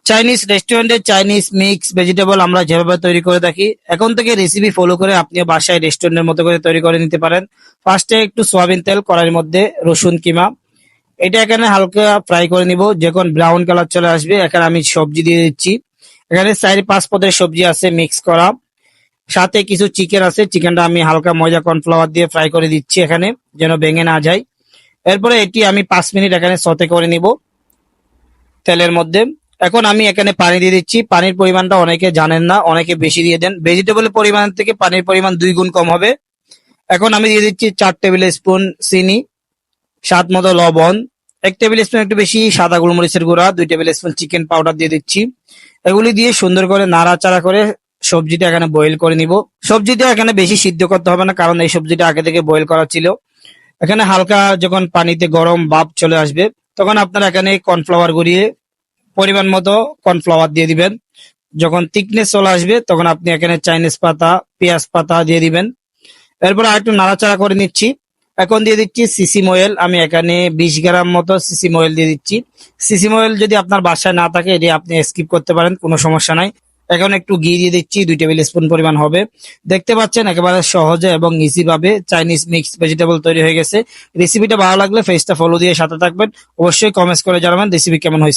Chinese রেস্টুরেন্টে Chinese mix vegetable আমরা যেভাবে তৈরি করে থাকি, এখন থেকে রেসিপি ফলো করে আপনি বাসায় রেস্টুরেন্টের মতো করে তৈরি করে নিতে পারেন। ফার্স্টে একটু সয়াবিন তেল, কড়াইয়ের মধ্যে রসুন কিমা, এটা এখানে হালকা ফ্রাই করে নিব। যখন ব্রাউন কালার চলে আসবে, এখানে আমি সবজি দিয়ে দিচ্ছি। এখানে 4-5 পদের সবজি আছে মিক্স করা, সাথে কিছু চিকেন আছে। চিকেনটা আমি হালকা ময়দা কর্নফ্লাওয়ার দিয়ে ফ্রাই করে দিচ্ছি এখানে, যেন ভেঙে না যায়। এরপরে এটি আমি 5 মিনিট এখানে সতে করে নিব তেলের মধ্যে। এখন আমি এখানে পানি দিয়ে দিচ্ছি। পানির পরিমাণটা অনেকে জানেন না, অনেকে বেশি দিয়ে দেন। ভেজিটেবলের পরিমাণ থেকে পানির পরিমাণ 2 গুণ কম হবে। এখন আমি দিয়ে দিচ্ছি 4 টেবিল স্পুন চিনি, স্বাদ মতো লবণ, 1 টেবিল স্পুন একটু বেশি সাদা গোলমরিচের গুঁড়া, 2 টেবিল স্পুন চিকেন পাউডার দিয়ে দিচ্ছি। এগুলি দিয়ে সুন্দর করে নাড়াচাড়া করে সবজিটা এখানে বয়েল করে নিব। সবজিটা এখানে বেশি সিদ্ধ করতে হবে না, কারণ এই সবজিটা আগে থেকে বয়েল করা ছিল। এখানে হালকা যখন পানিতে গরম ভাপ চলে আসবে, তখন আপনারা এখানে কর্নফ্লাওয়ার গড়িয়ে পরিমাণ মতো কর্নফ্লাওয়ার দিয়ে দিবেন। যখন থিকনেস চলে আসবে, তখন আপনি এখানে চাইনিজ পাতা, পেঁয়াজ পাতা দিয়ে দিবেন। এরপর আরেকটু নাড়াচাড়া করে নিচ্ছি। এখন দিয়ে দিচ্ছি সিসিম অয়েল। আমি এখানে 20 গ্রাম মতো সিসিম অয়েল দিয়ে দিচ্ছি। সিসিম অয়েল যদি আপনার বাসায় না থাকে, এটি আপনি স্কিপ করতে পারেন, কোনো সমস্যা নাই। এখন একটু ঘি দিয়ে দিচ্ছি, 2 টেবিল স্পুন পরিমাণ হবে। দেখতে পাচ্ছেন একেবারে সহজে এবং ইজি ভাবে চাইনিজ মিক্স ভেজিটেবল তৈরি হয়ে গেছে। রেসিপিটা ভালো লাগলে পেজটা ফলো দিয়ে সাথে থাকবেন। অবশ্যই কমেন্টস করে জানাবেন রেসিপি কেমন হয়েছে।